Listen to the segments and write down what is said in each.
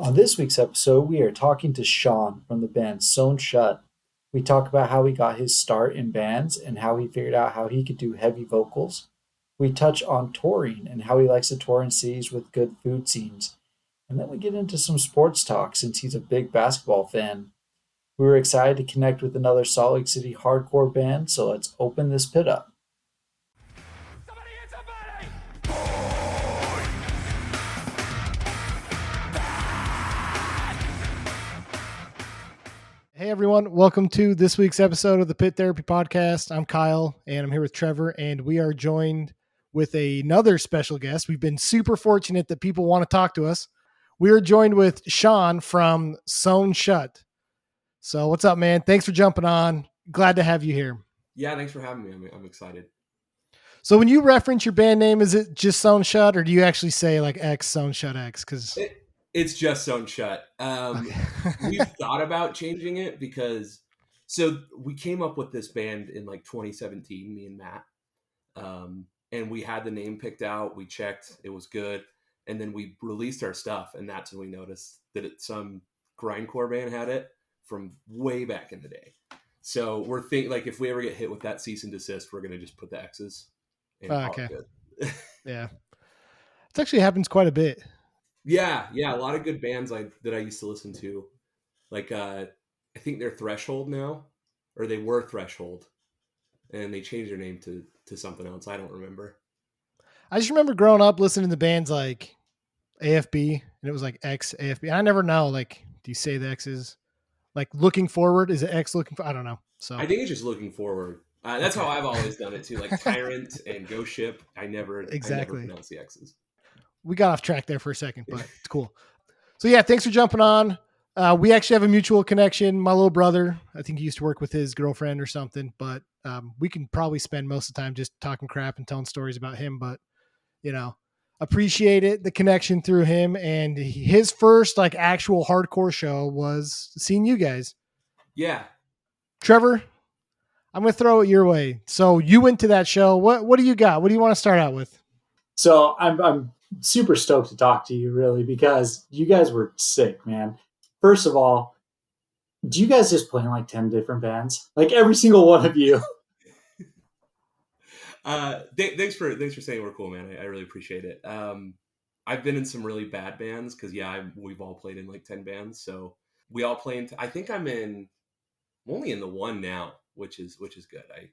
On this week's episode, we are talking to Sean from the band Sewn Shut. We talk about how he got his start in bands and how he figured out how he could do heavy vocals. We touch on touring and how he likes to tour in cities with good food scenes. And then we get into some sports talk since he's a big basketball fan. We were excited to connect with another Salt Lake City hardcore band, so let's open this pit up. Somebody hit somebody! Hey everyone, welcome to this week's episode of the Pit Therapy Podcast. I'm Kyle and I'm here with Trevor, and we are joined with another special guest. We've been super fortunate that people want to talk to us. We are joined with Sean from Sewn Shut. So what's up, man? Thanks for jumping on. Glad to have you here. Yeah, thanks for having me. I'm excited. So when you reference your band name, is it just Sewn Shut, or do you actually say like xSewn Shut X? Because It's just Sewn Shut. We've thought about changing it because we came up with this band in like 2017, me and Matt. And we had the name picked out. We checked, it was good. And then we released our stuff, and that's when we noticed that some grindcore band had it from way back in the day. So we're thinking, like, if we ever get hit with that cease and desist, we're going to just put the X's and call it good. Yeah. It actually happens quite a bit. Yeah, a lot of good bands that I used to listen to. Like, I think they're Threshold now, or they were Threshold, and they changed their name to something else. I don't remember. I just remember growing up listening to bands like AFB, and it was like X AFB. I never know, like, do you say the X is like looking forward? Is it X looking for? I don't know. So I think it's just looking forward. That's how I've always done it too. Like Tyrant and Ghost Ship. I never pronounce the X's. We got off track there for a second, but it's cool. So yeah, thanks for jumping on. We actually have a mutual connection. My little brother, I think he used to work with his girlfriend or something, but we can probably spend most of the time just talking crap and telling stories about him. But, you know, appreciate it, the connection through him. And his first like actual hardcore show was seeing you guys. Yeah. Trevor, I'm going to throw it your way. So you went to that show. What do you got? What do you want to start out with? So I'm super stoked to talk to you, really, because you guys were sick, man. First of all, do you guys just play in like 10 different bands? Like every single one of you? Thanks for saying we're cool, man. I really appreciate it. I've been in some really bad bands because we've all played in like 10 bands. So we all play in. I think I'm only in the one now, which is good.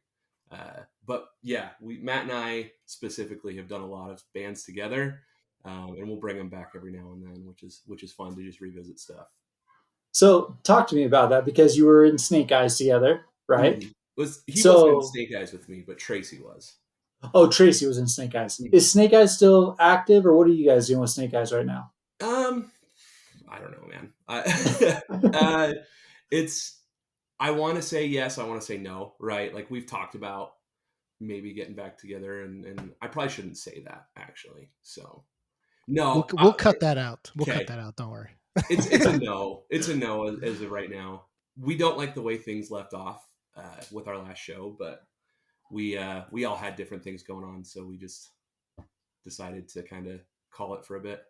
But yeah, Matt and I specifically have done a lot of bands together, and we'll bring them back every now and then, which is fun to just revisit stuff. So talk to me about that, because you were in Snake Eyes together, right? He wasn't in Snake Eyes with me, but Tracy was. Oh, Tracy was in Snake Eyes. Is Snake Eyes still active, or what are you guys doing with Snake Eyes right now? I don't know, man. I want to say yes, I want to say no, right? Like we've talked about maybe getting back together, and I probably shouldn't say that actually. So no, we'll cut that out. We'll okay. cut that out. Don't worry. It's a no. It's a no as of right now. We don't like the way things left off with our last show, but we all had different things going on, so we just decided to kind of call it for a bit.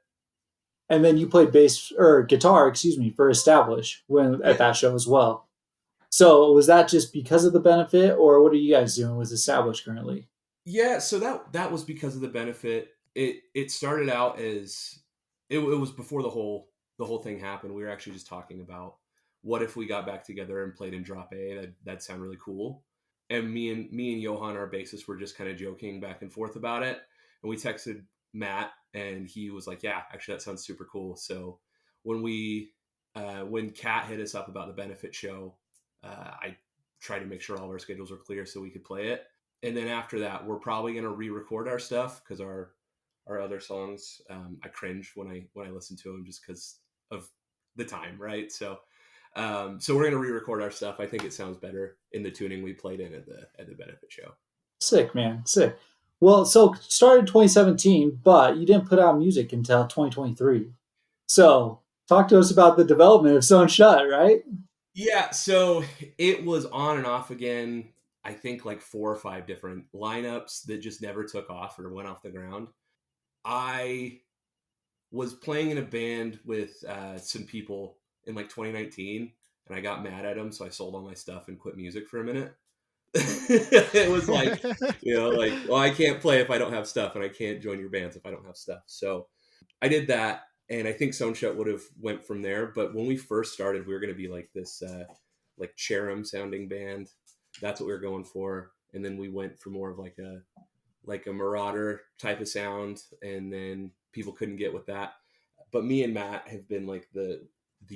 And then you played guitar, for Establish at that show as well. So was that just because of the benefit, or what are you guys doing with Establish currently? Yeah, so that was because of the benefit. It started out as it was before the whole thing happened. We were actually just talking about what if we got back together and played in Drop A. That'd sound really cool. And me and Johan, our bassist, were just kind of joking back and forth about it. And we texted Matt, and he was like, "Yeah, actually, that sounds super cool." So when Kat hit us up about the benefit show, I tried to make sure all of our schedules were clear so we could play it. And then after that, we're probably going to re-record our stuff because our other songs, I cringe when I listen to them just because of the time, right? So we're going to re-record our stuff. I think it sounds better in the tuning we played in at the benefit show. Sick, man. Sick. Well, so started in 2017, but you didn't put out music until 2023. So talk to us about the development of Sewn Shut, right? Yeah, so it was on and off again. I think like 4 or 5 different lineups that just never took off or went off the ground. I was playing in a band with some people in like 2019, and I got mad at them, so I sold all my stuff and quit music for a minute. It was like, like, well, I can't play if I don't have stuff, and I can't join your bands if I don't have stuff. So I did that, and I think Soundshut would have went from there. But when we first started, we were going to be like this, like Cherem sounding band. That's what we were going for, and then we went for more of like a Marauder type of sound, and then people couldn't get with that. But me and Matt have been like the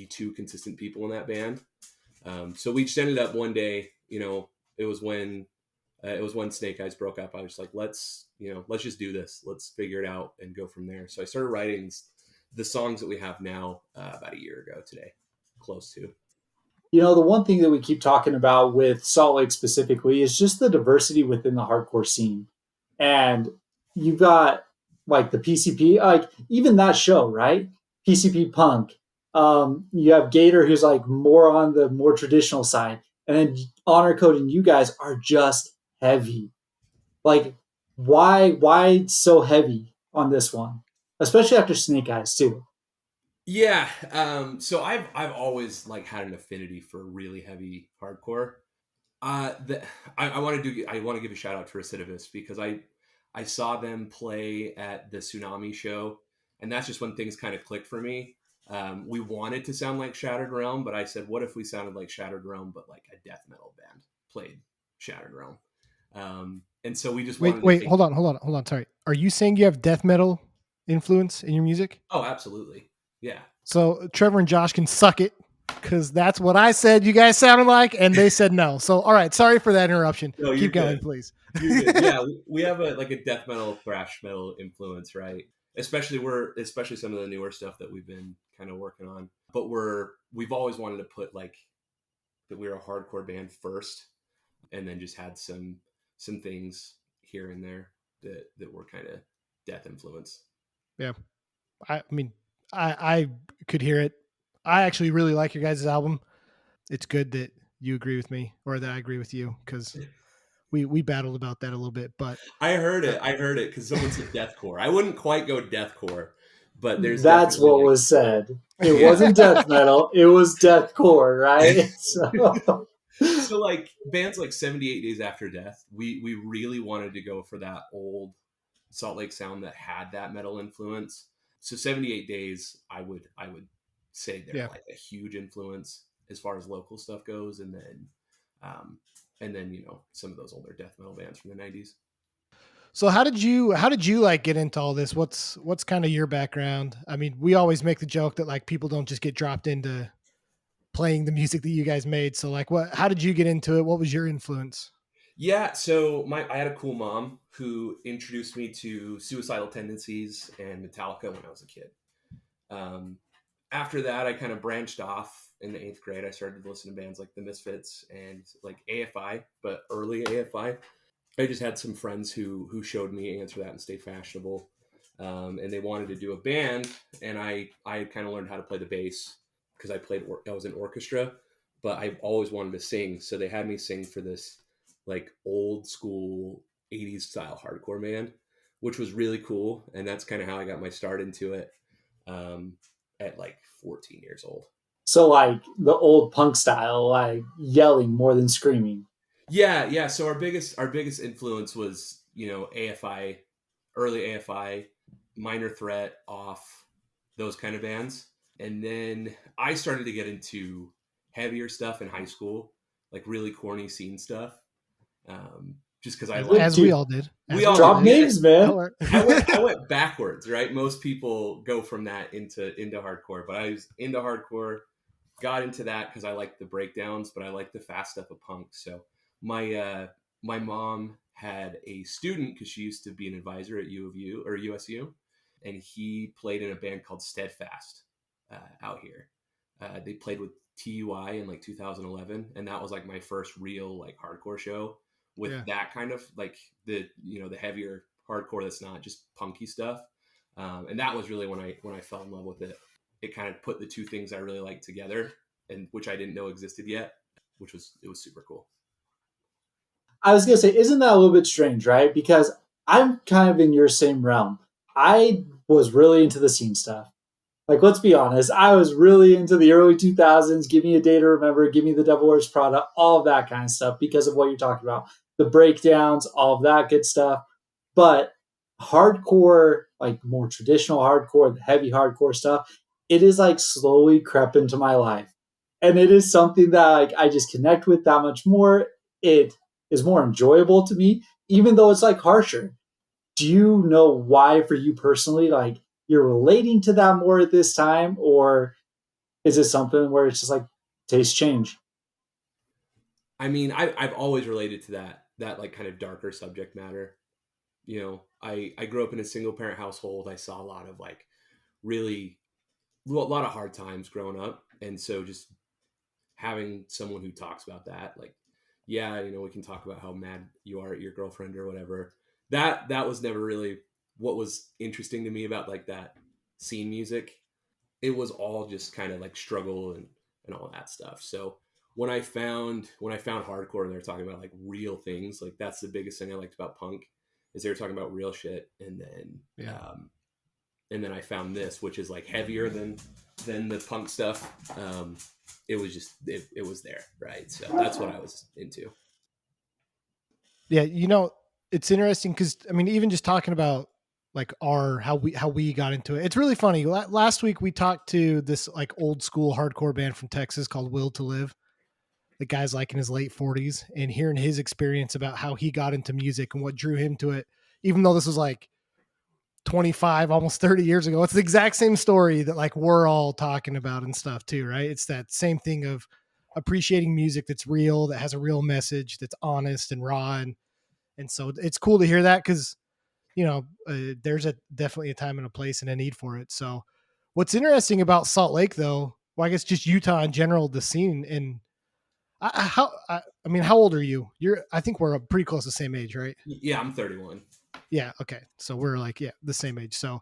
two consistent people in that band. So we just ended up one day, it was when Snake Eyes broke up. I was like, let's just do this. Let's figure it out and go from there. So I started writing the songs that we have now about a year ago today, close to. The one thing that we keep talking about with Salt Lake specifically is just the diversity within the hardcore scene. And you've got like the PCP, like even that show, right? PCP Punk. You have Gator, who's like more on the more traditional side. And then Honor Code and you guys are just heavy. Like, why so heavy on this one? Especially after Snake Eyes too. Yeah. So I've always like had an affinity for really heavy hardcore. I want to give a shout out to Recidivist because I saw them play at the Tsunami show, and that's just when things kind of clicked for me. We wanted to sound like Shattered Realm, but I said, what if we sounded like Shattered Realm, but like a death metal band played Shattered Realm? And so we just wait, hold on. Sorry. Are you saying you have death metal influence in your music? Oh, absolutely. Yeah. So Trevor and Josh can suck it because that's what I said you guys sounded like, and they said no. So, all right. Sorry for that interruption. No, keep going, please. Yeah, we have a death metal, thrash metal influence, right? Especially some of the newer stuff that we've been kind of working on. But we've always wanted to put like that we're a hardcore band first, and then just had some things here and there that were kind of death influence. Yeah, I mean, I could hear it. I actually really like your guys' album. It's good that you agree with me or that I agree with you because we battled about that a little bit. But I heard it because someone said deathcore. I wouldn't quite go deathcore, but that's what was said. It wasn't death metal. It was deathcore, right? So like bands like 78 Days After Death, we really wanted to go for that old Salt Lake sound that had that metal influence. So 78 Days, I would say they're like a huge influence as far as local stuff goes, and then some of those older death metal bands from the 90s. So how did you like get into all this? What's kind of your background? I mean, we always make the joke that like people don't just get dropped into playing the music that you guys made. So like how did you get into it? What was your influence? Yeah, so I had a cool mom who introduced me to Suicidal Tendencies and Metallica when I was a kid. After that, I kind of branched off in the 8th grade. I started to listen to bands like The Misfits and like AFI, but early AFI. I just had some friends who showed me Answer That and Stay Fashionable, and they wanted to do a band, and I kind of learned how to play the bass because I was in orchestra, but I always wanted to sing, so they had me sing for this like old school 80s style hardcore band, which was really cool, and that's kind of how I got my start into it at like 14 years old. So like the old punk style, like yelling more than screaming. Yeah. So our biggest influence was, AFI, early AFI, Minor Threat, Off, those kind of bands. And then I started to get into heavier stuff in high school, like really corny scene stuff. Just because I like, as we all did. We all drop names, man. I went backwards, right? Most people go from that into hardcore, but I was into hardcore, got into that because I liked the breakdowns, but I liked the fast stuff of punk. So my mom had a student because she used to be an advisor at U of U or USU, and he played in a band called Steadfast out here. They played with TUI in like 2011, and that was like my first real like hardcore show with that kind of like the heavier hardcore that's not just punky stuff. And that was really when I fell in love with it. It kind of put the two things I really liked together, and which I didn't know existed yet, it was super cool. I was going to say, isn't that a little bit strange, right? Because I'm kind of in your same realm. I was really into the scene stuff. Like, let's be honest, I was really into the early 2000s. Give me a day to remember, give me the Devil Wears Prada, all of that kind of stuff because of what you're talking about. The breakdowns, all of that good stuff. But hardcore, like more traditional hardcore, the heavy hardcore stuff, it is like slowly crept into my life. And it is something that like I just connect with that much more. It is more enjoyable to me, even though it's like harsher. Do you know why for you personally, like you're relating to that more at this time, or is it something where it's just like taste change? I mean, I've always related to that like kind of darker subject matter. You know, I grew up in a single parent household. I saw a lot of like really a lot of hard times growing up, and so just having someone who talks about that, like, yeah, you know, we can talk about how mad you are at your girlfriend or whatever. That was never really what was interesting to me about like that scene music. It was all just kind of like struggle and all that stuff. So when I found hardcore and they're talking about like real things, like that's the biggest thing I liked about punk is they were talking about real shit. Yeah. And then I found this, which is like heavier than the punk stuff. It was just it was there, right? So that's what I was into. Yeah, it's interesting because I mean, even just talking about like our how we got into it, it's really funny. Last week we talked to this like old school hardcore band from Texas called Will to Live. The guy's like in his late 40s, and hearing his experience about how he got into music and what drew him to it, even though this was like 25, almost 30 years ago. It's the exact same story that like we're all talking about and stuff too, right? It's that same thing of appreciating music that's real, that has a real message, that's honest and raw, and so it's cool to hear that because there's definitely a time and a place and a need for it. So what's interesting about Salt Lake though, well, I guess just Utah in general, the scene, and I mean, how old are you? I think we're pretty close to the same age, right? Yeah, I'm 31. Yeah. Okay. So we're like, yeah, the same age. So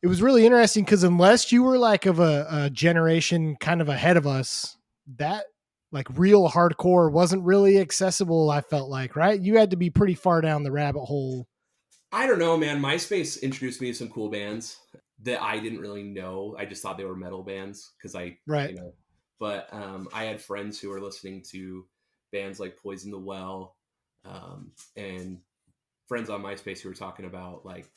it was really interesting because unless you were like of a generation kind of ahead of us, that like real hardcore wasn't really accessible. I felt like, right? You had to be pretty far down the rabbit hole. I don't know, man. MySpace introduced me to some cool bands that I didn't really know. I just thought they were metal bands because Right. but I had friends who were listening to bands like Poison the Well, and friends on MySpace who were talking about like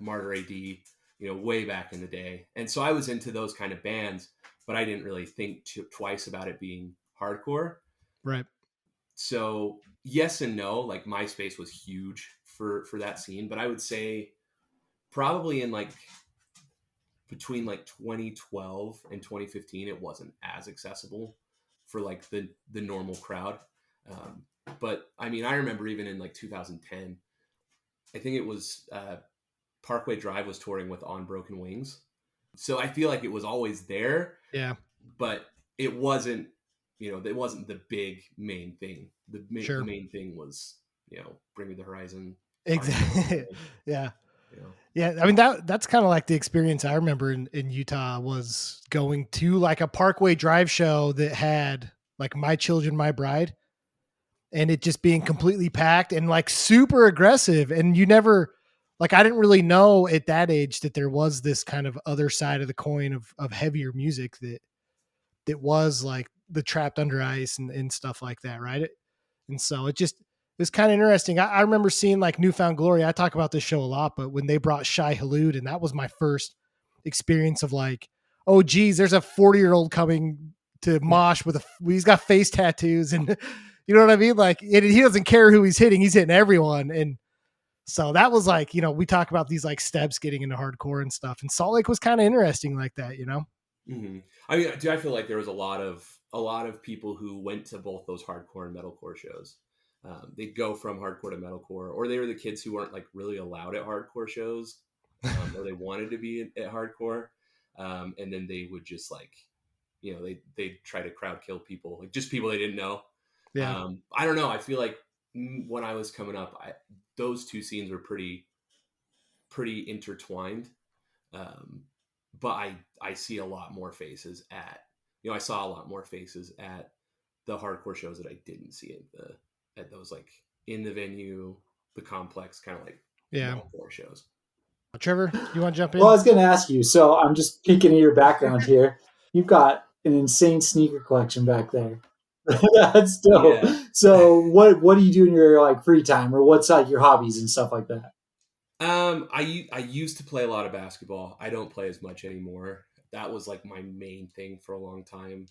Martyr AD, way back in the day. And so I was into those kind of bands, but I didn't really think twice about it being hardcore. Right. So yes and no, like MySpace was huge for that scene, but I would say probably in like between like 2012 and 2015 it wasn't as accessible for like the normal crowd. um, but I mean, I remember even in like 2010, I think it was Parkway Drive was touring with On Broken Wings, so I feel like it was always there, Yeah. but it wasn't, it wasn't the big main thing. The Sure. main thing was, Bring Me the Horizon, Exactly. Hardcore, Yeah. you know. Yeah, I mean that's kind of like the experience I remember in Utah was going to like a Parkway Drive show that had like My Children, My Bride, and it just being completely packed and like super aggressive. And you never, like, I didn't really know at that age that there was this kind of other side of the coin of heavier music that was like the Trapped Under Ice and stuff like that, right? And so it was kind of interesting. I remember seeing like Newfound Glory. I talk about this show a lot, but when they brought Shai Halud, and that was my first experience of like, oh geez, there's a 40-year-old coming to mosh he's got face tattoos and you know what I mean? Like he doesn't care who he's hitting everyone. And so that was like, we talk about these like steps getting into hardcore and stuff. And Salt Lake was kind of interesting like that. Mm-hmm. I mean, I feel like there was a lot of people who went to both those hardcore and metalcore shows. They'd go from hardcore to metalcore, or they were the kids who weren't like really allowed at hardcore shows, or they wanted to be at hardcore, and then they would just like, they'd try to crowd kill people, like just people they didn't know. Yeah. I don't know. I feel like when I was coming up, those two scenes were pretty intertwined. Um, but I see a lot more faces I saw a lot more faces at the hardcore shows that I didn't see at those like in the venue, the complex kind of like Yeah. metalcore shows. Trevor, you want to jump in? Well, I was going to ask you. So I'm just peeking at your background here. You've got an insane sneaker collection back there. That's dope. Yeah. So what do you do in your like free time, or what's like your hobbies and stuff like that? I used to play a lot of basketball. I don't play as much anymore. That was like my main thing for a long time.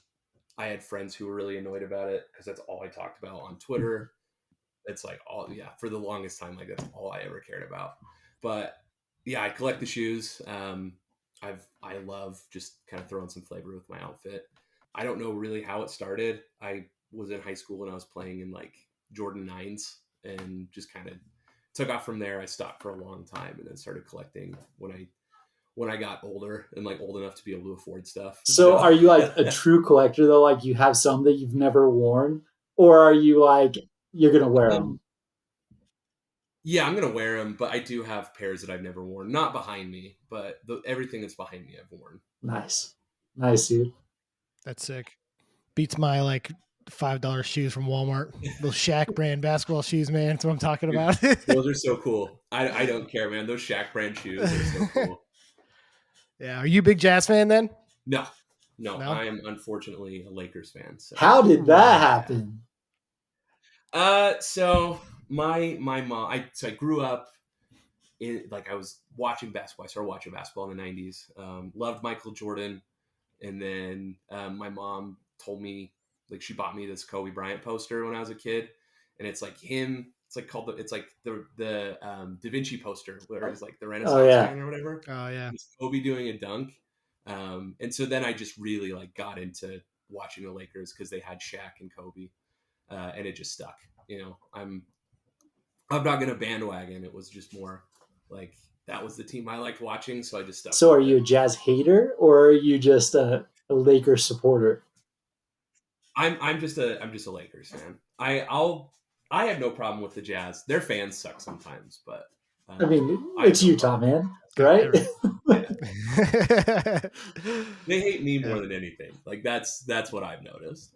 I had friends who were really annoyed about it because that's all I talked about on Twitter. It's like for the longest time, like that's all I ever cared about. But yeah, I collect the shoes. I love just kind of throwing some flavor with my outfit. I don't know really how it started. I was in high school and I was playing in like Jordan 9s and just kind of took off from there. I stopped for a long time and then started collecting when I got older and like old enough to be able to afford stuff. So are you like a true collector though? Like you have some that you've never worn, or are you like you're gonna wear them? Yeah, I'm gonna wear them, but I do have pairs that I've never worn. Not behind me, but everything that's behind me I've worn. Nice, dude. That's sick. Beats my like $5 shoes from Walmart. Those Shaq brand basketball shoes, man. That's what I'm talking about. Those are so cool. I don't care, man. Those Shaq brand shoes are so cool. Yeah. Are you a big Jazz fan then? No. I am unfortunately a Lakers fan. So. How did that happen? So my mom. I grew up in like I was watching basketball. I started watching basketball in the '90s. Loved Michael Jordan, and then my mom told me like she bought me this Kobe Bryant poster when I was a kid, and it's like him. It's like called it's like the Da Vinci poster where it's like the Renaissance man or whatever. Oh yeah, it's Kobe doing a dunk, and so then I just really like got into watching the Lakers because they had Shaq and Kobe, and it just stuck. You know, I'm not gonna bandwagon. It was just more like that was the team I liked watching, so I just stuck. So are you a Jazz hater or are you just a Lakers supporter? I'm just a Lakers fan. I have no problem with the Jazz. Their fans suck sometimes, but I mean, it's Utah, man, right? They hate me more than anything. Like that's what I've noticed.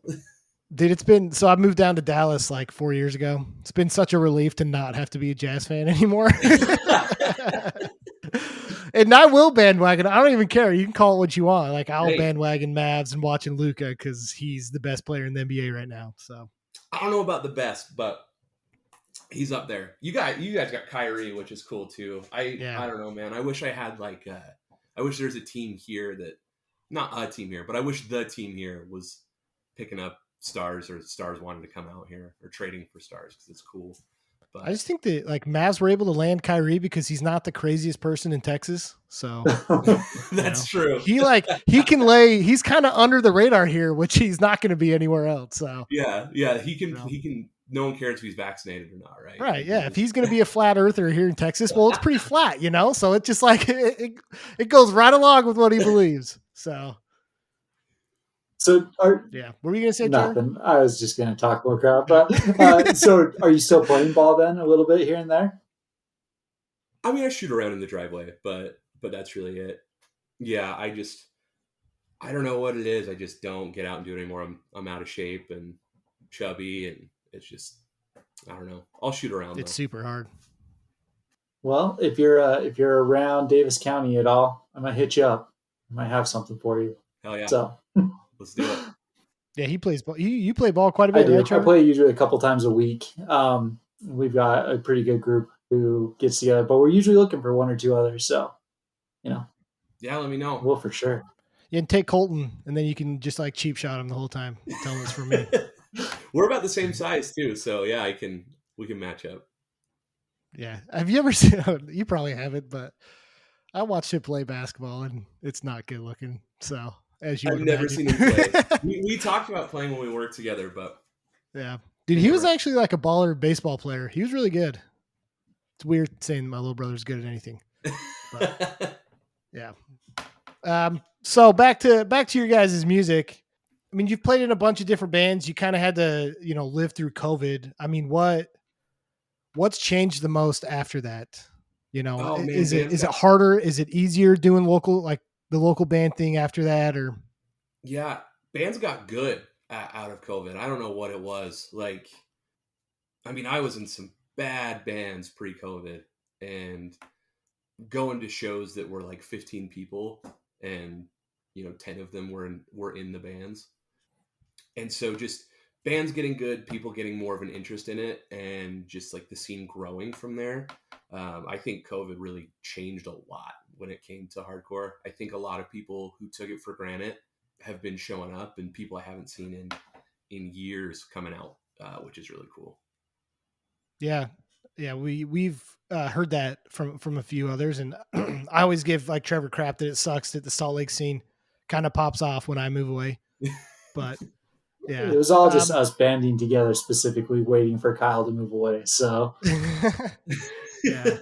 Dude, it's been so I moved down to Dallas like 4 years ago. It's been such a relief to not have to be a Jazz fan anymore. And I will bandwagon. I don't even care. You can call it what you want. Like I'll bandwagon Mavs and watching Luka because he's the best player in the NBA right now. So I don't know about the best, but he's up there. You guys got Kyrie, which is cool too. I don't know, man. I wish I had like I wish there's a team here that not a team here, but I wish the team here was picking up stars or stars wanting to come out here or trading for stars because it's cool. But I just think that like Mavs were able to land Kyrie because he's not the craziest person in Texas. So that's true. He can lay. He's kind of under the radar here, which he's not going to be anywhere else. So yeah, he can. No one cares if he's vaccinated or not, right? Right. Yeah. If he's going to be a flat earther here in Texas, well, it's pretty flat, you know. So it's just like it goes right along with what he believes. So. What were you gonna say? Nothing. Jared? I was just gonna talk more crap. But so, are you still playing ball then? A little bit here and there. I mean, I shoot around in the driveway, but that's really it. Yeah, I don't know what it is. I just don't get out and do it anymore. I'm out of shape and chubby, and it's just I don't know. I'll shoot around. It's super hard. Well, if you're around Davis County at all, I might hit you up. I might have something for you. Hell yeah! So. Let's do it. Yeah, he plays ball. You play ball quite a bit. I do. Right, I play usually a couple times a week. We've got a pretty good group who gets together, but we're usually looking for one or two others. So, yeah, let me know. Well, for sure. Yeah, and take Colton, and then you can just like cheap shot him the whole time. Tell him it's for me. We're about the same size too, so yeah, we can match up. Yeah, have you ever seen? You probably haven't, but I watched him play basketball, and it's not good looking. So. I've never seen him play. we talked about playing when we worked together, but yeah, dude, he was actually like a baller baseball player. He was really good. It's weird saying my little brother's good at anything. But, yeah. So back to your guys' music. I mean, you've played in a bunch of different bands. You kind of had to, live through COVID. I mean, what's changed the most after that? Is it harder? Is it easier doing the local band thing after that, or? Yeah, bands got good out of COVID. I don't know what it was. Like, I mean, I was in some bad bands pre-COVID, and going to shows that were like 15 people, and 10 of them were in the bands. And so just bands getting good, people getting more of an interest in it, and just like the scene growing from there. I think COVID really changed a lot when it came to hardcore. I think a lot of people who took it for granted have been showing up, and people I haven't seen in years coming out, which is really cool. Yeah. Yeah. We've heard that from a few others. And I always give like Trevor crap that it sucks that the Salt Lake scene kind of pops off when I move away. But yeah. It was all just us banding together, specifically waiting for Kyle to move away. So Yeah.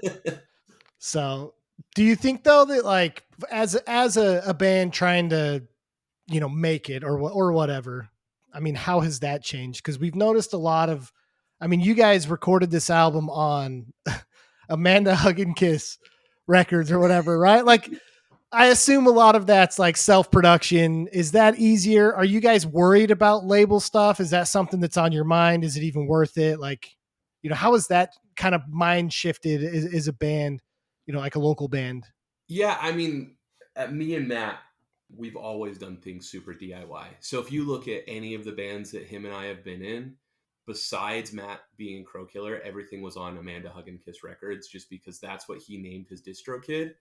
So do you think though that like as a band trying to, make it or whatever, I mean, how has that changed? Because we've noticed a lot of, I mean, you guys recorded this album on Amanda Hug and Kiss Records or whatever, right? Like, I assume a lot of that's like self production. Is that easier? Are you guys worried about label stuff? Is that something that's on your mind? Is it even worth it? Like, how is that kind of mind shifted as a band, like a local band? Yeah, I mean, me and Matt, we've always done things super DIY. So if you look at any of the bands that him and I have been in, besides Matt being in Crow Killer, everything was on Amanda Hug and Kiss Records, just because that's what he named his distro kid.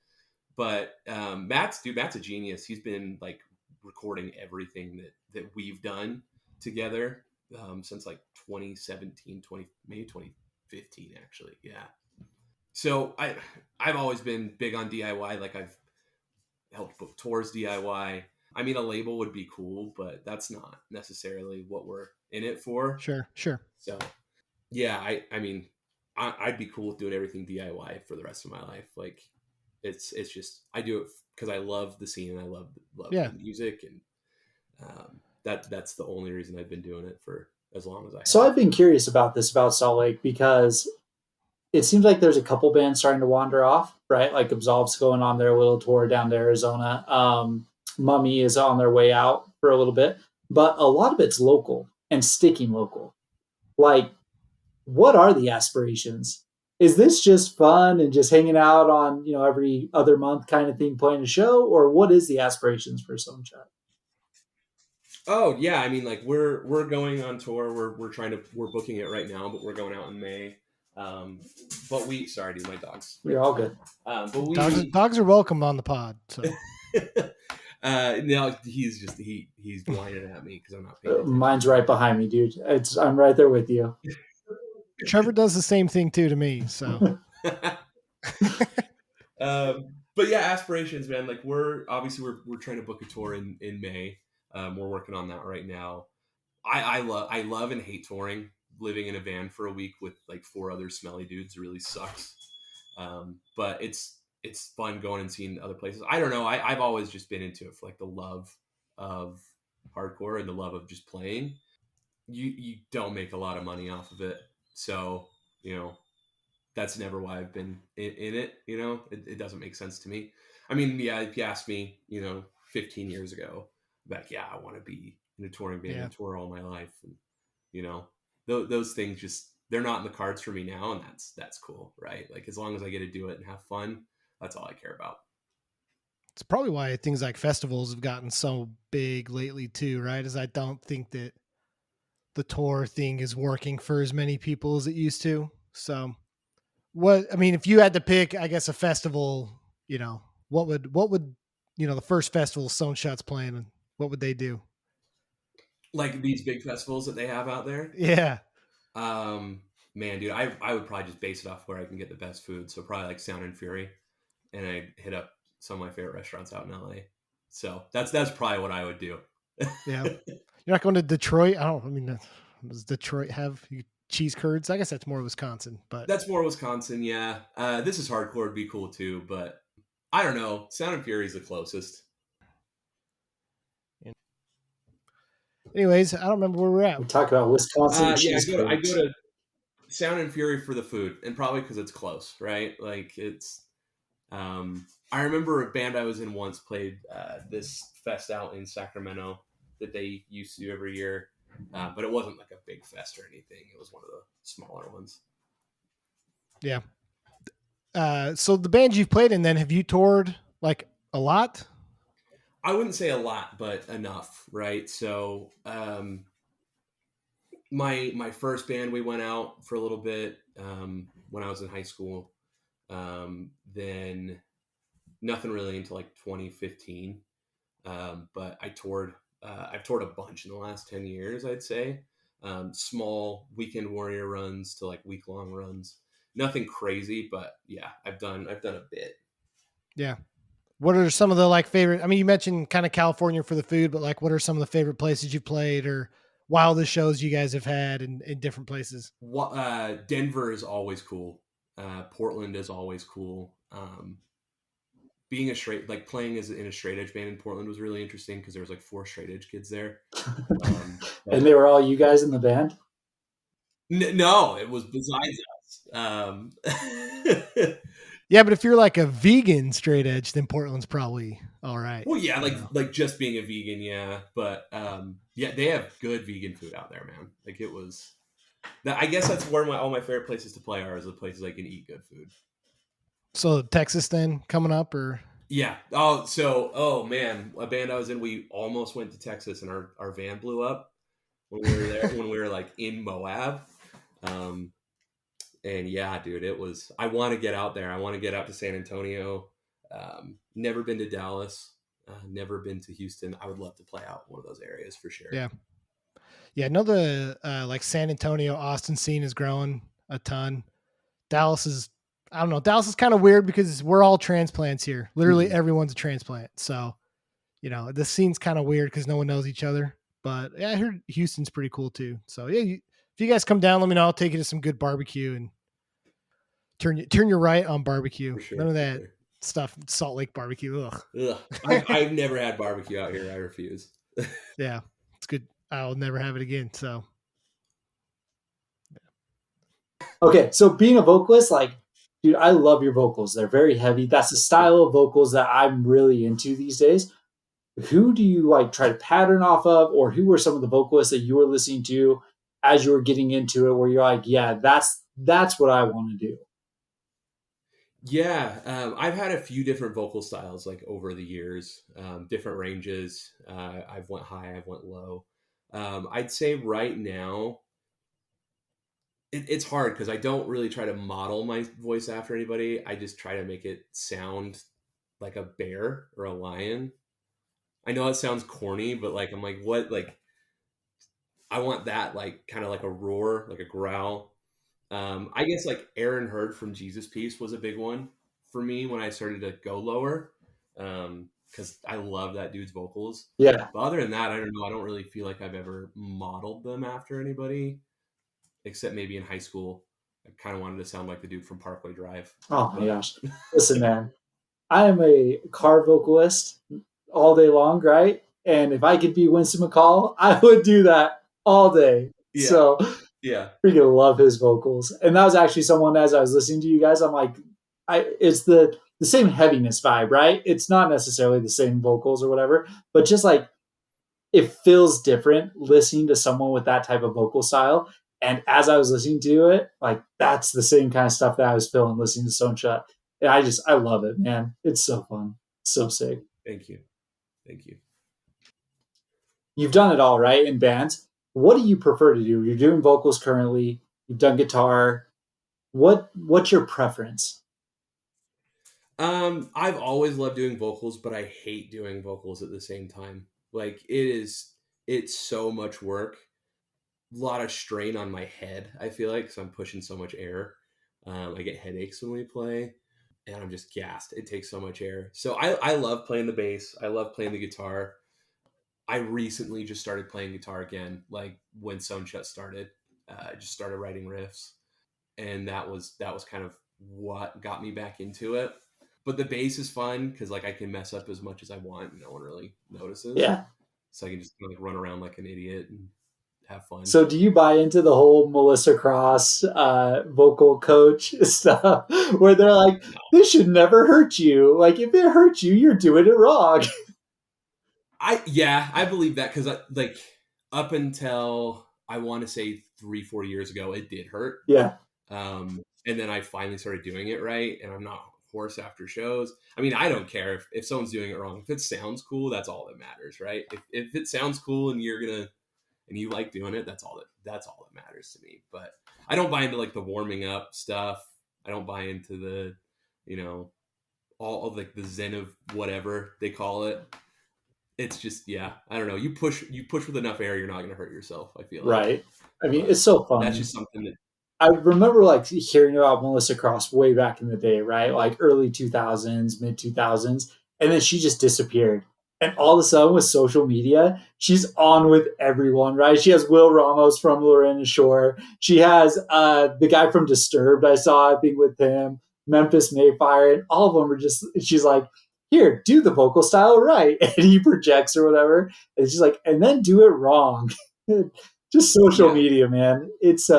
But Matt's a genius. He's been like recording everything that we've done together since like 2017, maybe 2015 actually. Yeah. So I've always been big on DIY. Like I've helped book tours DIY. I mean, a label would be cool, but that's not necessarily what we're in it for. Sure. So yeah, I mean, I'd be cool with doing everything DIY for the rest of my life. Like it's just, I do it because I love the scene and I love Yeah. the music, and that's the only reason I've been doing it for as long as I have. So I've been curious about this about Salt Lake because it seems like there's a couple bands starting to wander off, right? Like Absolve's going on their little tour down to Arizona. Mummy is on their way out for a little bit, but a lot of it's local and sticking local. Like, what are the aspirations? Is this just fun and just hanging out on, every other month kind of thing, playing a show, or what is the aspirations for Sunshine? Oh yeah, I mean, like we're going on tour. We're booking it right now, but we're going out in May. But sorry, dude, my dogs. You're all good. But dogs are welcome on the pod. So no, he's whining at me because I'm not paying attention. Mine's right behind me, dude. I'm right there with you. Trevor does the same thing too to me. So but yeah, aspirations, man. Like we're trying to book a tour in May. We're working on that right now. I love and hate touring. Living in a van for a week with like 4 other smelly dudes really sucks. But it's fun going and seeing other places. I don't know. I've always just been into it for like the love of hardcore and the love of just playing. You don't make a lot of money off of it, so that's never why I've been in it. It doesn't make sense to me. I mean, yeah, if you asked me, 15 years ago, like, yeah, I want to be in a touring band and tour all my life. And, those things just, they're not in the cards for me now. And that's cool. Right. Like as long as I get to do it and have fun, that's all I care about. It's probably why things like festivals have gotten so big lately too. Right. As I don't think that the tour thing is working for as many people as it used to. So if you had to pick, I guess, a festival, what would, the first festival Stone Shut's playing, what would they do? Like these big festivals that they have out there? Yeah. Man, dude, I would probably just base it off where I can get the best food. So probably like Sound and Fury, and I hit up some of my favorite restaurants out in LA. So that's probably what I would do. Yeah. You're not going to Detroit? Does Detroit have cheese curds? I guess that's more Wisconsin, but that's more Wisconsin. Yeah. This is hardcore would be cool too, but I don't know. Sound and Fury is the closest. Anyways, I don't remember where we're at. We talk about Wisconsin. Yeah, I go to Sound and Fury for the food, and probably because it's close, right? Like it's. I remember a band I was in once played this fest out in Sacramento that they used to do every year, but it wasn't like a big fest or anything. It was one of the smaller ones. Yeah. So the bands you've played in, then have you toured like a lot? I wouldn't say a lot, but enough, right? So my first band, we went out for a little bit when I was in high school. Then nothing really until like 2015. But I toured. I've toured a bunch in the last 10 years, I'd say. Small weekend warrior runs to like week long runs. Nothing crazy, but yeah, I've done a bit. Yeah. What are some of the like favorite? I mean, you mentioned kind of California for the food, but like, what are some of the favorite places you've played or wildest shows you guys have had in different places? Denver is always cool. Portland is always cool. Being a straight, like playing as in a straight edge band in Portland was really interesting because there was like 4 straight edge kids there. And they were all you guys in the band? No, it was besides us. Yeah, but if you're like a vegan straight edge, then Portland's probably all right. Well, yeah, like just being a vegan, yeah, but yeah, they have good vegan food out there, man. Like it was. I guess that's where all my favorite places to play are, is the places I can eat good food. So Texas then coming up, or Yeah. Oh man, a band I was in, we almost went to Texas and our van blew up when we were there when we were like in Moab. And yeah, dude, it was. I want to get out there. I want to get out to San Antonio. Never been to Dallas. Never been to Houston. I would love to play out one of those areas for sure. yeah, yeah. I know the like San Antonio, Austin scene is growing a ton. Dallas is, I don't know. Dallas is kind of weird because we're all transplants here. Literally everyone's a transplant. So, you know, the scene's kind of weird because no one knows each other. But yeah, I heard Houston's pretty cool too. So yeah, if you guys come down, let me know. I'll take you to some good barbecue and turn your right on barbecue. For sure. None of that stuff, Salt Lake barbecue. Ugh. I've never had barbecue out here. I refuse. Yeah, it's good. I'll never have it again. So Okay, so being a vocalist, like, dude, I love your vocals. They're very heavy. That's the style of vocals that I'm really into these days. Who do you like try to pattern off of, or who were some of the vocalists that you were listening to as you were getting into it, where you're like, yeah, that's what I want to do? Yeah, I've had a few different vocal styles like over the years, different ranges. I've went high, I've went low. I'd say right now it's hard because I don't really try to model my voice after anybody. I just try to make it sound like a bear or a lion. I know it sounds corny, but like I'm like, what? Like I want that like kind of like a roar, like a growl. I guess like Aaron Hurd from Jesus Piece was a big one for me when I started to go lower, because I love that dude's vocals. Yeah. But other than that, I don't know. I don't really feel like I've ever modeled them after anybody, except maybe in high school. I kind of wanted to sound like the dude from Parkway Drive. Oh my gosh. Listen, man, I am a car vocalist all day long, right? And if I could be Winston McCall, I would do that all day. Yeah. So Yeah. freaking love his vocals. And that was actually someone, as I was listening to you guys, I'm like, it's the same heaviness vibe, right? It's not necessarily the same vocals or whatever, but just like it feels different listening to someone with that type of vocal style. And as I was listening to it, like that's the same kind of stuff that I was feeling listening to Stone Shut. And I love it, man. It's so fun. It's so sick. Thank you. Thank you. You've done it all, right? In bands. What do you prefer to do? You're doing vocals currently. You've done guitar. What's your preference? I've always loved doing vocals, but I hate doing vocals at the same time. Like it's so much work. A lot of strain on my head, I feel like, because I'm pushing so much air. I get headaches when we play, and I'm just gassed. It takes so much air. So I love playing the bass. I love playing the guitar. I recently just started playing guitar again, like when Shut started. I just started writing riffs, and that was kind of what got me back into it. But the bass is fun because like I can mess up as much as I want, and no one really notices. Yeah. So I can just like run around like an idiot and have fun. So do you buy into the whole Melissa Cross vocal coach stuff where they're like, this should never hurt you. Like if it hurts you, you're doing it wrong. I believe that because like up until I want to say 3-4 years ago, it did hurt. Yeah. And then I finally started doing it right, and I'm not hoarse after shows. I mean, I don't care if someone's doing it wrong. If it sounds cool, that's all that matters, right? If it sounds cool and you like doing it, that's all that matters to me. But I don't buy into like the warming up stuff. I don't buy into the, all of like the zen of whatever they call it. It's just, yeah, I don't know. You push with enough air, you're not going to hurt yourself, I feel like. Right. I mean, But it's so that's funny. just something that, I remember like hearing about Melissa Cross way back in the day, right? Like early 2000s, mid 2000s. And then she just disappeared. And all of a sudden with social media, she's on with everyone, right? She has Will Ramos from Lorena Shore. She has the guy from Disturbed. I saw, I think, with him, Memphis Mayfire. And all of them are just, she's like, here, do the vocal style right. And he projects or whatever. And she's like, and then do it wrong. Just social yeah, media, man. It's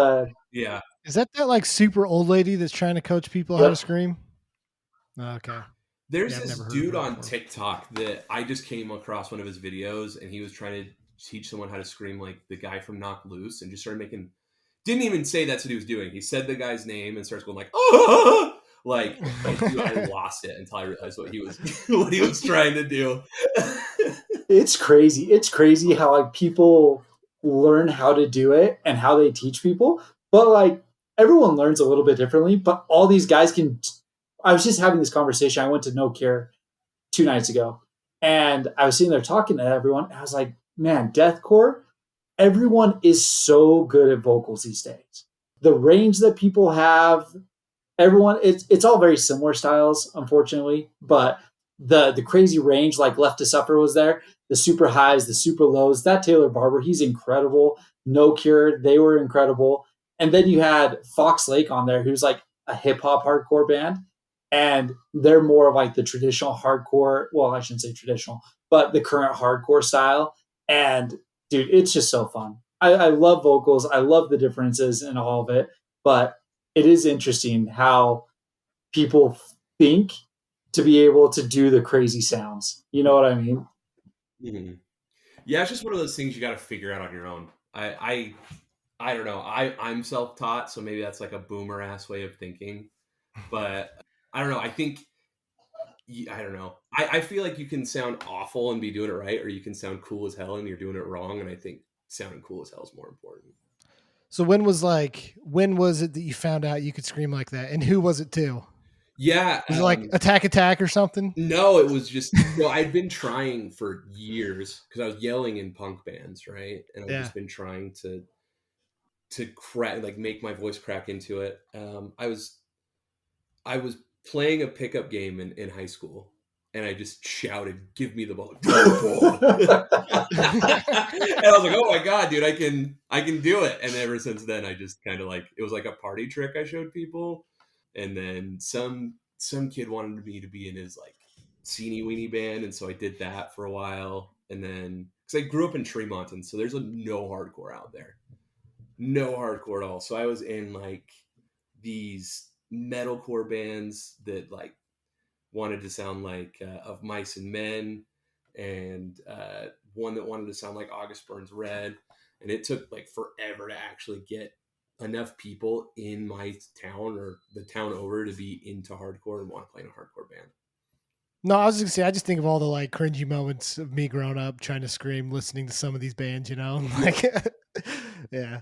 yeah. Is that like super old lady that's trying to coach people how to yep. scream? Okay. There's Yeah, I've this never heard of dude her on before. TikTok that I just came across one of his videos, and he was trying to teach someone how to scream like the guy from Knock Loose, and just started making. Didn't even say that's what he was doing. He said the guy's name and starts going like, oh, like, and dude, I lost it until I realized what he was trying to do. It's crazy. It's crazy how like people learn how to do it and how they teach people. But like everyone learns a little bit differently. But all these guys can. I was just having this conversation. I went to No Care 2 nights ago, and I was sitting there talking to everyone. And I was like, man, deathcore. Everyone is so good at vocals these days. The range that people have, everyone, it's all very similar styles, unfortunately, but the crazy range, like Left to Suffer was there, the super highs, the super lows. That Taylor Barber, he's incredible. No Cure, they were incredible. And then you had Fox Lake on there, who's like a hip hop hardcore band, and they're more of like the traditional hardcore. Well, I shouldn't say traditional, but the current hardcore style. And dude, it's just so fun. I love vocals. I love the differences in all of it, but it is interesting how people think to be able to do the crazy sounds. You know what I mean? Mhm. Yeah, it's just one of those things you got to figure out on your own. I don't know. I'm self taught, so maybe that's like a boomer ass way of thinking. But I don't know. I don't know. I feel like you can sound awful and be doing it right, or you can sound cool as hell and you're doing it wrong. And I think sounding cool as hell is more important. So when was it that you found out you could scream like that, and who was it to? Yeah. Was it like Attack or something? No, it was just, well, I'd been trying for years because I was yelling in punk bands, right? And I've Yeah. just been trying to crack, like make my voice crack into it. I was playing a pickup game in high school, and I just shouted, "Give me the ball, go ball!" And I was like, "Oh my god, dude, I can do it!" And ever since then, I just kind of like, it was like a party trick I showed people, and then some kid wanted me to be in his like Seenie Weenie band, and so I did that for a while, and then because I grew up in Tremont, and so there's no hardcore out there, no hardcore at all. So I was in like these metalcore bands that like wanted to sound like Of Mice and Men, and one that wanted to sound like August Burns Red, and it took like forever to actually get enough people in my town or the town over to be into hardcore and want to play in a hardcore band. No, I was just gonna say, I just think of all the like cringy moments of me growing up trying to scream, listening to some of these bands, like, yeah.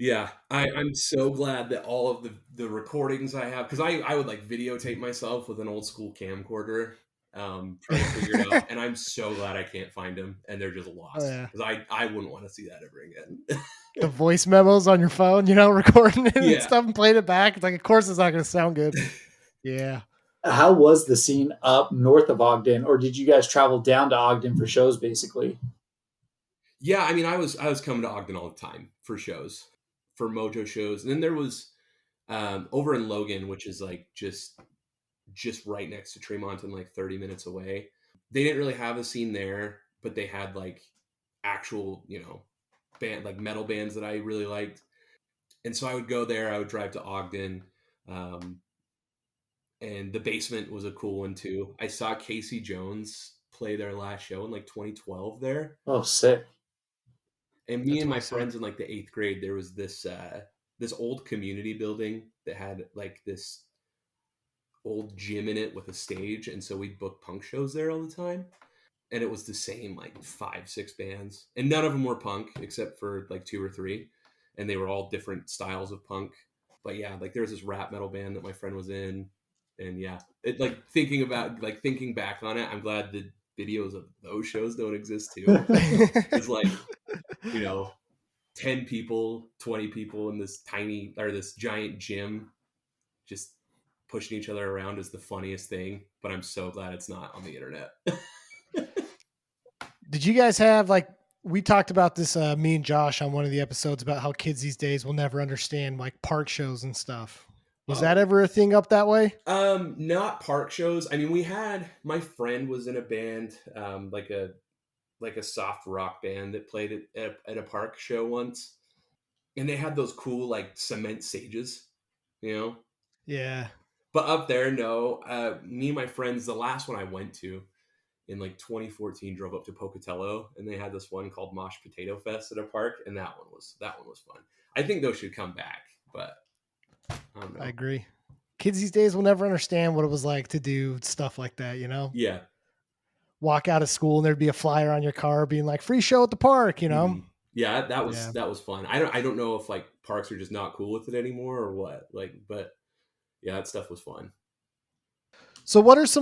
Yeah, I'm so glad that all of the recordings I have, because I would like videotape myself with an old school camcorder, trying to figure it out, and I'm so glad I can't find them, and they're just Oh lost, yeah. because I wouldn't want to see that ever again. The voice memos on your phone, recording it and Yeah. stuff and playing it back. It's like, of course it's not gonna sound good. Yeah. How was the scene up north of Ogden, or did you guys travel down to Ogden for shows basically? Yeah, I mean, I was coming to Ogden all the time for shows, for Mojo shows, and then there was over in Logan, which is like just right next to Tremont and like 30 minutes away. They didn't really have a scene there, but they had like actual, band, like metal bands that I really liked. And so I would go there. I would drive to Ogden, um, and the Basement was a cool one too. I saw Casey Jones play their last show in like 2012 there. Oh, sick. And me That's and really my sick. friends in like the 8th grade, there was this old community building that had like this old gym in it with a stage, and so we'd book punk shows there all the time. And it was the same like 5-6 bands, and none of them were punk except for like 2 or 3, and they were all different styles of punk. But yeah, like there was this rap metal band that my friend was in, and yeah, it like thinking back on it, I'm glad the videos of those shows don't exist too. It's like, you know, 10 people, 20 people in this giant gym just pushing each other around is the funniest thing, but I'm so glad it's not on the internet. Did you guys have like, we talked about this, me and Josh on one of the episodes about how kids these days will never understand like park shows and stuff. Was that ever a thing up that way? Not park shows. I mean, my friend was in a band, like a soft rock band that played at a park show once, and they had those cool like cement stages, you know. Yeah. But up there, no. Me and my friends, the last one I went to in like 2014, drove up to Pocatello, and they had this one called Mosh Potato Fest at a park, and that one was fun. I think those should come back, but I don't know. I agree. Kids these days will never understand what it was like to do stuff like that, you know? Yeah. Walk out of school and there'd be a flyer on your car being like free show at the park, you know? Mm-hmm. Yeah, that was fun. I don't know if like parks are just not cool with it anymore or what. Like, but yeah, that stuff was fun. So this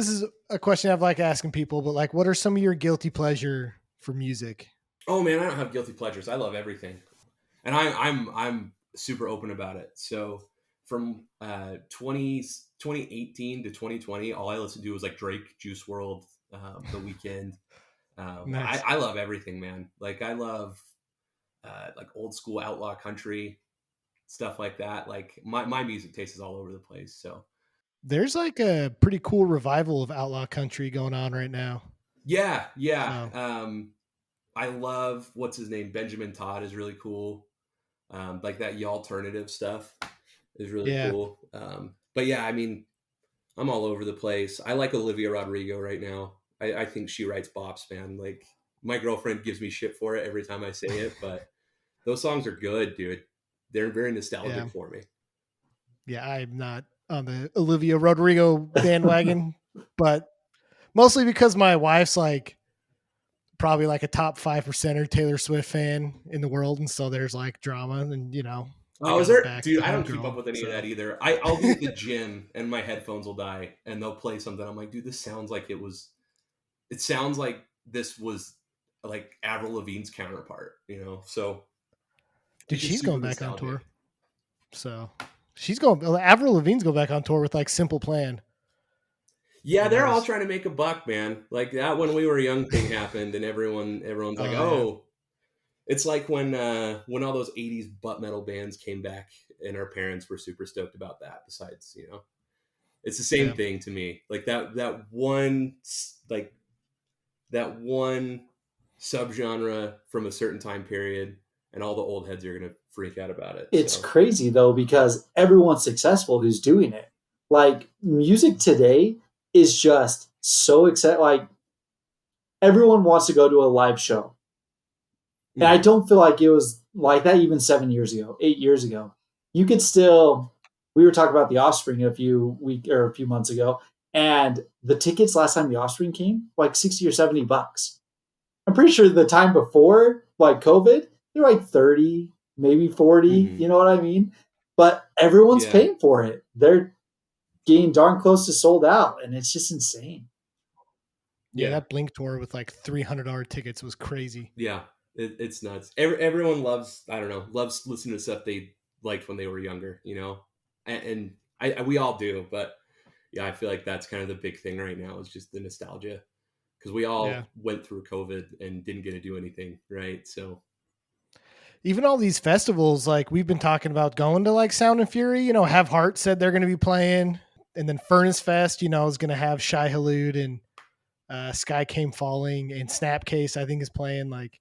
is a question I've like asking people, but like what are some of your guilty pleasure for music? Oh man, I don't have guilty pleasures. I love everything. And I'm super open about it. So from 2018 to 2020, all I listened to was like Drake, Juice World, The Weeknd. Nice. I love everything, man. Like I love like old school outlaw country, stuff like that. Like my music taste is all over the place. So there's like a pretty cool revival of outlaw country going on right now. yeah. So. I love, what's his name? Benjamin Todd is really cool. Like that Ye Alternative stuff is really cool. But yeah, I mean, I'm all over the place. I like Olivia Rodrigo right now. I think she writes bops, man. Like my girlfriend gives me shit for it every time I say it, but those songs are good, dude. They're very nostalgic for me. Yeah, I'm not on the Olivia Rodrigo bandwagon, but mostly because my wife's like probably like a top 5% Taylor Swift fan in the world, and so there's like drama, and you know. Oh, is there, dude? I don't keep up with any of that either. I'll be at the gym and my headphones will die, and they'll play something. I'm like, dude, this sounds like it was. It sounds like this was like Avril Lavigne's counterpart, you know. So, dude, she's going back on tour. So she's going. Avril Lavigne's going back on tour with like Simple Plan. Yeah, they're all trying to make a buck, man. Like that when we were young thing happened, and everyone's like, oh. It's like when all those 80s butt metal bands came back, and our parents were super stoked about that. Besides, you know, it's the same thing to me. Like that one subgenre from a certain time period, and all the old heads are gonna freak out about it. It's crazy though, because everyone's successful who's doing it. Like music today is just so exciting. Like everyone wants to go to a live show. And I don't feel like it was like that even 8 years ago. You could still, we were talking about The Offspring a few months ago, and the tickets last time The Offspring came, like $60 or $70. I'm pretty sure the time before, like COVID, they're like 30, maybe 40, you know what I mean? But everyone's paying for it. They're getting darn close to sold out, and it's just insane. Yeah, that Blink tour with like $300 tickets was crazy. Yeah. It's nuts. Everyone loves listening to stuff they liked when they were younger, you know, and we all do. But yeah, I feel like that's kind of the big thing right now is just the nostalgia, because we all went through COVID and didn't get to do anything, right? So even all these festivals, like we've been talking about going to like Sound and Fury, you know, Have Heart said they're going to be playing, and then Furnace Fest, you know, is going to have Shai Hulud and Sky Came Falling, and Snapcase I think is playing. Like,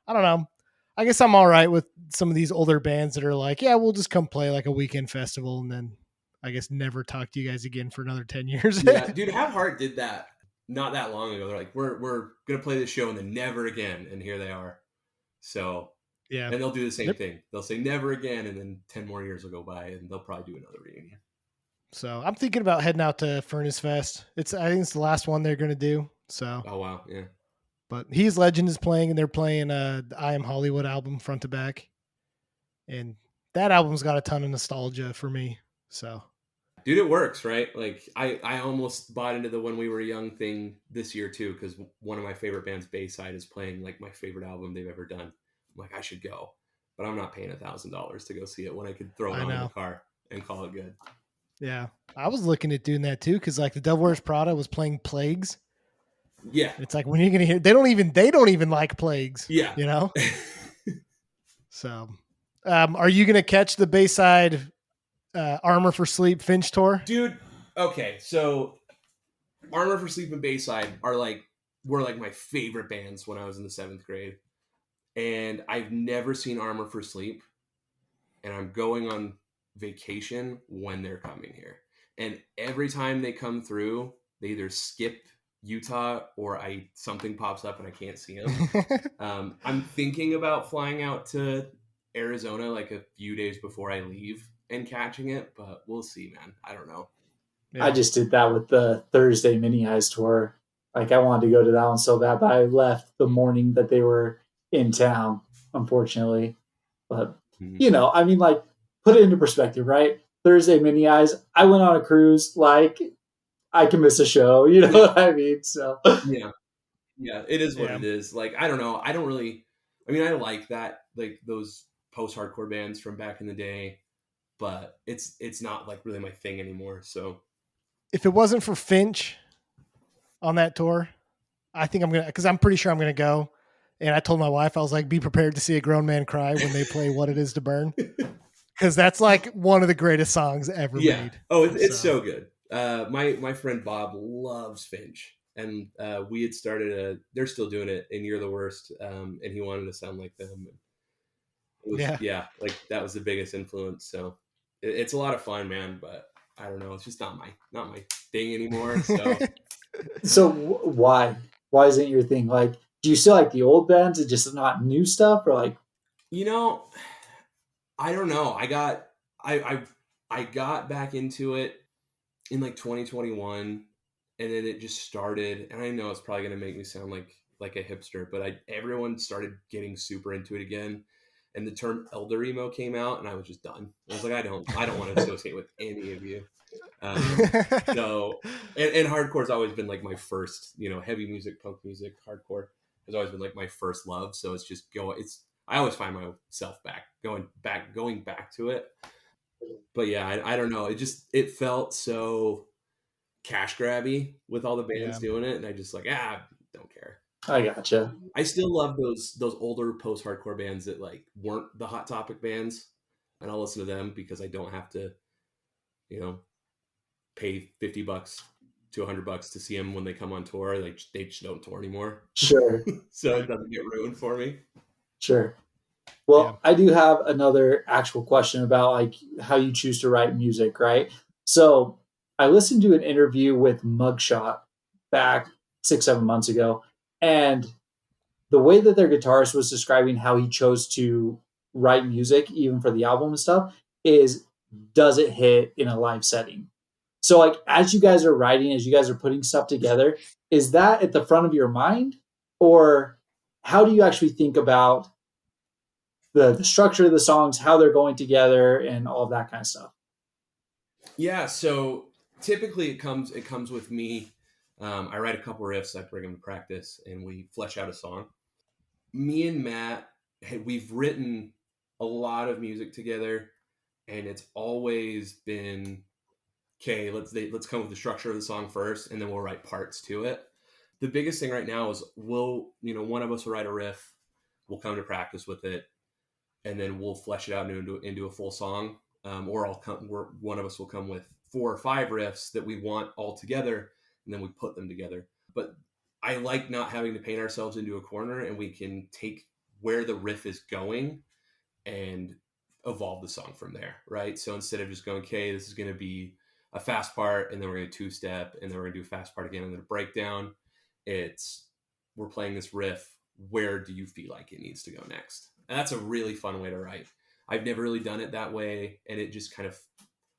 I don't know. I guess I'm all right with some of these older bands that are like, yeah, we'll just come play like a weekend festival and then I guess never talk to you guys again for another 10 years. Yeah, dude, Have Heart did that not that long ago. They're like, we're going to play this show and then never again. And here they are. So Yeah. And they'll do the same Yep. thing. They'll say never again, and then 10 more years will go by, and they'll probably do another reunion. So I'm thinking about heading out to Furnace Fest. I think it's the last one they're gonna do. So, Oh wow, yeah. but He's Legend is playing, and they're playing the I Am Hollywood album front to back, and that album's got a ton of nostalgia for me. So, Dude, it works, right? Like I almost bought into the When We Were Young thing this year too, because one of my favorite bands, Bayside, is playing like my favorite album they've ever done. I'm like, I should go, but I'm not paying $1,000 to go see it when I could throw it I on in the know. car and call it good. Yeah, I was looking at doing that too because like the Devil Wears Prada was playing Plagues. Yeah, It's like when you're gonna hear they don't even like Plagues. yeah. You know. So, are you gonna catch the Bayside Armor for Sleep Finch tour? Dude, okay, so Armor for Sleep and Bayside were like my favorite bands when I was in the 7th grade, and I've never seen Armor for Sleep, and I'm going on vacation when they're coming here, and every time they come through, they either skip Utah or something pops up and I can't see them. I'm thinking about flying out to Arizona like a few days before I leave and catching it, but we'll see, man. I don't know. Yeah. I just did that with the Thursday Mini Eyes tour. Like I wanted to go to that one so bad, but I left the morning that they were in town, unfortunately. But you know, I mean, like put it into perspective, right? Thursday Mini Eyes. I went on a cruise. Like I can miss a show. You know what I mean? So Yeah, it is what Yeah. it is. Like, I don't know. I don't really, I mean, I like that, like those post-hardcore bands from back in the day, but it's not like really my thing anymore. So If it wasn't for Finch on that tour, I think because I'm pretty sure I'm gonna go. And I told my wife, I was like, be prepared to see a grown man cry when they play What It Is to Burn. Because that's like one of the greatest songs ever yeah. made. Oh, it's so good. My friend Bob loves Finch, and we had started they're still doing it, and You're the Worst, and he wanted to sound like them. It was, Yeah. yeah, like that was the biggest influence. So it's a lot of fun, man, but I don't know. It's just not my thing anymore. So so why isn't your thing? Like, do you still like the old bands and just not new stuff, or like? you know, I don't know. I got back into it in like 2021, and then it just started. And I know it's probably gonna make me sound like a hipster, but everyone started getting super into it again. And the term elder emo came out, and I was just done. I was like, I don't want to associate with any of you. So, and hardcore's always been like my first, heavy music, punk music, hardcore has always been like my first love. So it's just I always find myself going back to it. But yeah, I don't know. It felt so cash grabby with all the bands Yeah. doing it. And I just like, don't care. I gotcha. I still love those older post hardcore bands that like weren't the Hot Topic bands. And I'll listen to them because I don't have to, pay $50 to $100 to see them when they come on tour. They just don't tour anymore. Sure. So it doesn't get ruined for me. Sure. Well, Yeah. I do have another actual question about like how you choose to write music, right? So I listened to an interview with Mugshot back 6, 7 months ago, and the way that their guitarist was describing how he chose to write music, even for the album and stuff, is does it hit in a live setting? So like as you guys are writing, as you guys are putting stuff together, is that at the front of your mind? Or how do you actually think about the structure of the songs, how they're going together, and all of that kind of stuff? Yeah. So typically it comes with me. I write a couple riffs, I bring them to practice, and we flesh out a song. Me and Matt, we've written a lot of music together, and it's always been, okay, let's come with the structure of the song first, and then we'll write parts to it. The biggest thing right now is one of us will write a riff, we'll come to practice with it, and then we'll flesh it out into a full song. Or one of us will come with 4 or 5 riffs that we want all together, and then we put them together. But I like not having to paint ourselves into a corner, and we can take where the riff is going and evolve the song from there, right? So instead of just going, okay, this is going to be a fast part, and then we're going to 2-step, and then we're going to do a fast part again, and then a breakdown. We're playing this riff. Where do you feel like it needs to go next? And that's a really fun way to write. I've never really done it that way, and it just kind of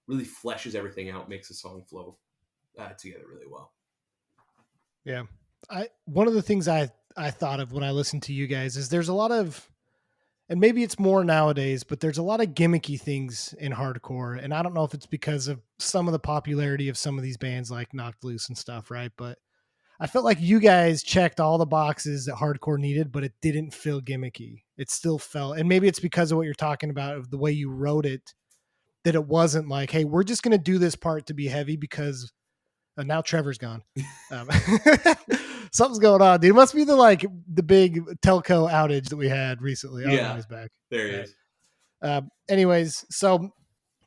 really fleshes everything out, makes the song flow together really well. Yeah. One of the things I thought of when I listened to you guys is there's a lot of, and maybe it's more nowadays, but there's a lot of gimmicky things in hardcore. And I don't know if it's because of some of the popularity of some of these bands like Knocked Loose and stuff, right? But I felt like you guys checked all the boxes that hardcore needed, but it didn't feel gimmicky. It still felt, and maybe it's because of what you're talking about, of the way you wrote it, that it wasn't like, hey, we're just going to do this part to be heavy because now Trevor's gone. Something's going on, dude. It must be the big telco outage that we had recently. Yeah, oh, he's back. There he is. Anyways, so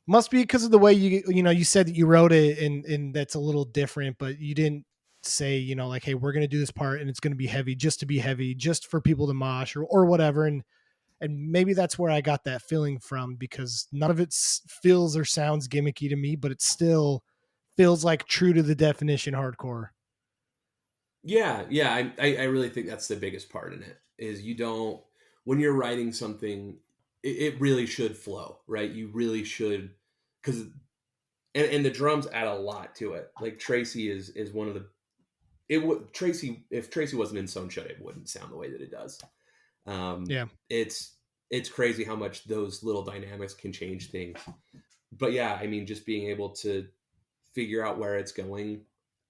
must be because of the way you said that you wrote it, and that's a little different, but you didn't say, like, hey, we're going to do this part and it's going to be heavy just to be heavy, just for people to mosh or whatever. And maybe that's where I got that feeling from, because none of it feels or sounds gimmicky to me, but it still feels like true to the definition hardcore. Yeah. I really think that's the biggest part in it, is when you're writing something, it really should flow, right? You really should, because and the drums add a lot to it. Like Tracy is one of the, if Tracy wasn't in Sewn Shut, it wouldn't sound the way that it does. Yeah, it's crazy how much those little dynamics can change things. But yeah, I mean, just being able to figure out where it's going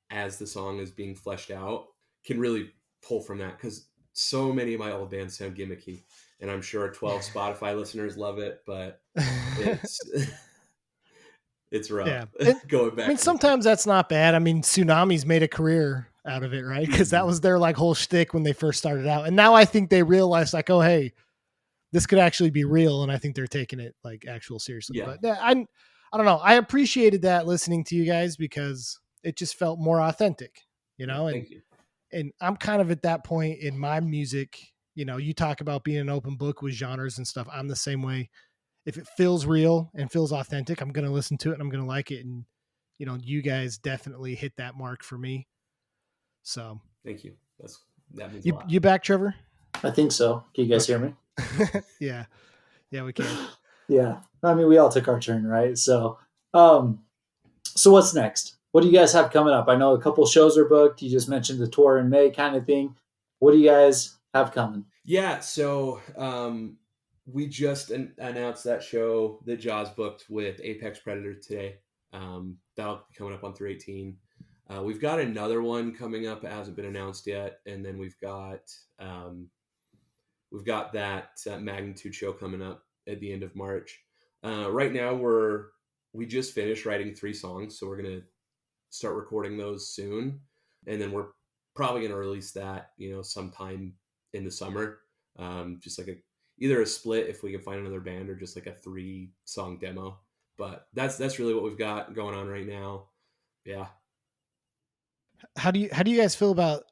as the song is being fleshed out can really pull from that, because so many of my old bands sound gimmicky, and I'm sure 12 Spotify listeners love it, but it's rough. Yeah. Going back. I mean, sometimes that's not bad. I mean, Tsunami's made a career out of it, right? Because that was their whole shtick when they first started out, and now I think they realized oh, hey, this could actually be real, and I think they're taking it actual seriously. Yeah. But I don't know. I appreciated that listening to you guys, because it just felt more authentic, Thank you. And I'm kind of at that point in my music. You talk about being an open book with genres and stuff. I'm the same way. If it feels real and feels authentic, I'm going to listen to it and I'm going to like it. And, you guys definitely hit that mark for me. So thank you. That means a lot. You back, Trevor? I think so. Can you guys hear me? Yeah, we can. Yeah. I mean, we all took our turn, right? So, so what's next? What do you guys have coming up? I know a couple shows are booked. You just mentioned the tour in May kind of thing. What do you guys have coming? Yeah. So, we just announced that show that Jaws booked with Apex Predator today. That'll be coming up on 3/18. We've got another one coming up. It hasn't been announced yet. And then we've got that Magnitude show coming up at the end of March. Right now we just finished writing 3 songs, so we're going to start recording those soon. And then we're probably going to release that, sometime in the summer. Just either a split if we can find another band, or just a 3-song demo. But that's really what we've got going on right now. Yeah. How do you guys feel about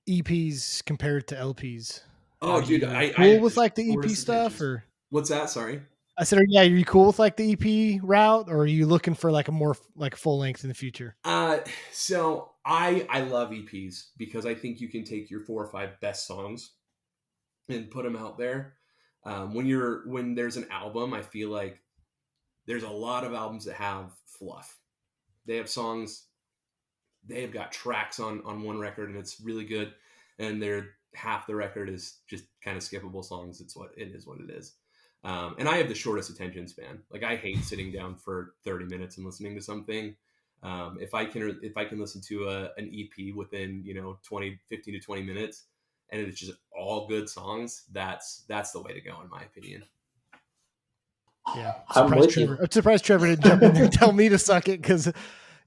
EPs compared to LPs? Oh, dude, I cool with the EP stuff, or what's that? Sorry. I said, are you cool with the EP route, or are you looking for a more full length in the future? So I love EPs, because I think you can take your 4 or 5 best songs and put them out there. When there's an album, I feel like there's a lot of albums that have fluff. They have songs, they have got tracks on one record, and it's really good. And half the record is just kind of skippable songs. It is what it is. And I have the shortest attention span. I hate sitting down for 30 minutes and listening to something. If I can listen to an EP within 15 to 20 minutes, and it's just all good songs, that's the way to go, in my opinion. Yeah, I'm surprised Trevor didn't jump in there and tell me to suck it, because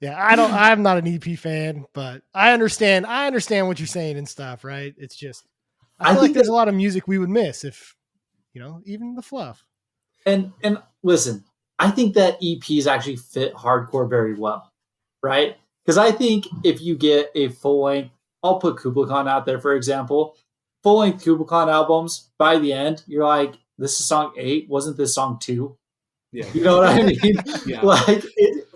I'm not an EP fan, but I understand what you're saying and stuff, right? It's just I feel like there's a lot of music we would miss if even the fluff. And listen, I think that EPs actually fit hardcore very well, right? Because I think if you get a full length, I'll put Kubla Khan out there, for example, full length Kubla Khan albums, by the end, you're like, this is song 8. Wasn't this song 2? Yeah. You know what I mean? Yeah.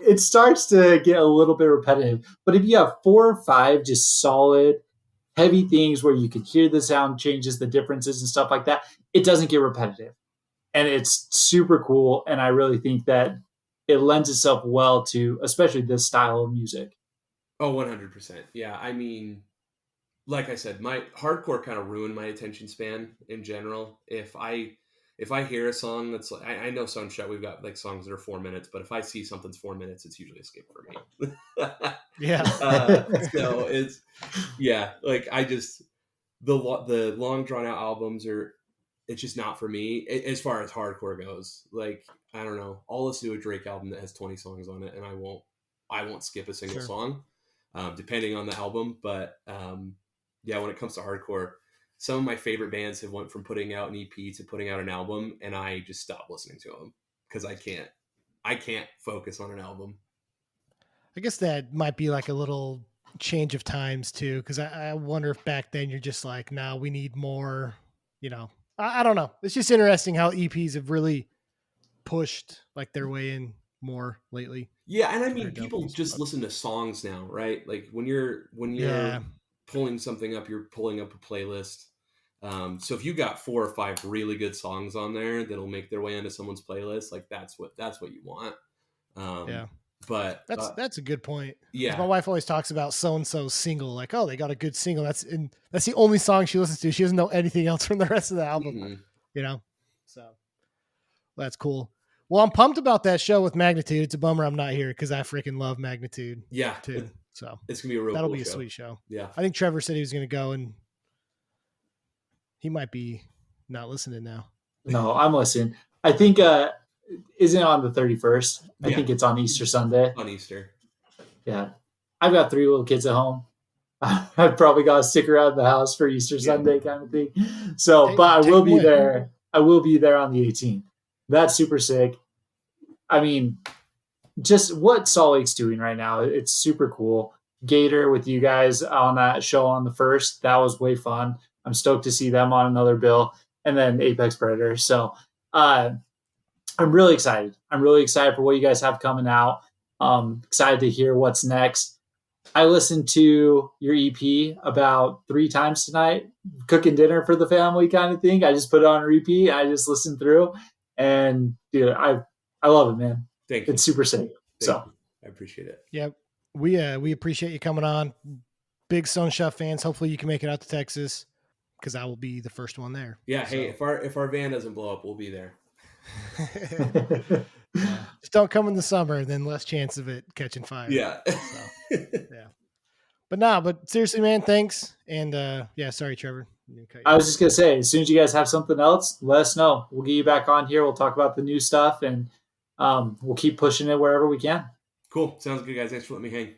It starts to get a little bit repetitive. But if you have 4 or 5 just solid heavy things where you can hear the sound changes, the differences and stuff like that, it doesn't get repetitive. And it's super cool. And I really think that it lends itself well to especially this style of music. Oh, 100%. Yeah, I mean, like I said, my hardcore kind of ruined my attention span in general. If I hear a song that's like, I know Sunshine, we've got like songs that are 4 minutes, but if I see something's 4 minutes, it's usually a skip for me. Yeah. So it's, yeah, like I just, the long drawn out albums are, it's just not for me as far as hardcore goes. Like, I don't know, I'll listen to a Drake album that has 20 songs on it and I won't skip a single Sure. song, depending on the album. But yeah, when it comes to hardcore, some of my favorite bands have went from putting out an EP to putting out an album, and I just stopped listening to them because I can't focus on an album. I guess that might be like a little change of times too, because I wonder if back then you're just like, no, we need more, I don't know. It's just interesting how EPs have really pushed like their way in more lately. Yeah, and I mean, Compared to people LPs, just but listen to songs now, right? Like when you're yeah, pulling something up, you're pulling up a playlist. So if you got 4 or 5 really good songs on there that'll make their way into someone's playlist, like that's what you want. yeah. But That's a good point. 'Cause yeah, my wife always talks about so and so single, like, oh, they got a good single. That's the only song she listens to. She doesn't know anything else from the rest of the album, mhm. So that's cool. Well, I'm pumped about that show with Magnitude. It's a bummer I'm not here because I freaking love Magnitude Yeah, too. So it's gonna be a real that'll cool be a show. sweet show. Yeah. I think Trevor said he was going to go, and he might be not listening now. No, I'm listening. I think isn't it on the 31st? I Yeah. think it's on Easter Sunday. On Easter. Yeah. I've got 3 little kids at home. I've probably got to stick around the house for Easter Sunday kind of thing. So, but I will be there. I will be there on the 18th. That's super sick. I mean, just what Salt Lake's doing right now, it's super cool. Gator with you guys on that show on the 1st, that was way fun. I'm stoked to see them on another bill, and then Apex Predator. So I'm really excited. I'm really excited for what you guys have coming out. Excited to hear what's next. I listened to your EP about 3 times tonight, cooking dinner for the family kind of thing. I just put it on repeat. I just listened through, and dude, I love it, man. Thank you. It's super sick. Thank you. I appreciate it. Yeah, we appreciate you coming on. Big Sunshine fans. Hopefully you can make it out to Texas because I will be the first one there. Yeah. So. Hey, if our van doesn't blow up, we'll be there. Just don't come in the summer, then less chance of it catching fire. Yeah. So, yeah. But seriously, man, thanks. And yeah, sorry, Trevor. I was just gonna say, as soon as you guys have something else, let us know. We'll get you back on here. We'll talk about the new stuff, and we'll keep pushing it wherever we can. Cool. Sounds good, guys. Thanks for letting me hang.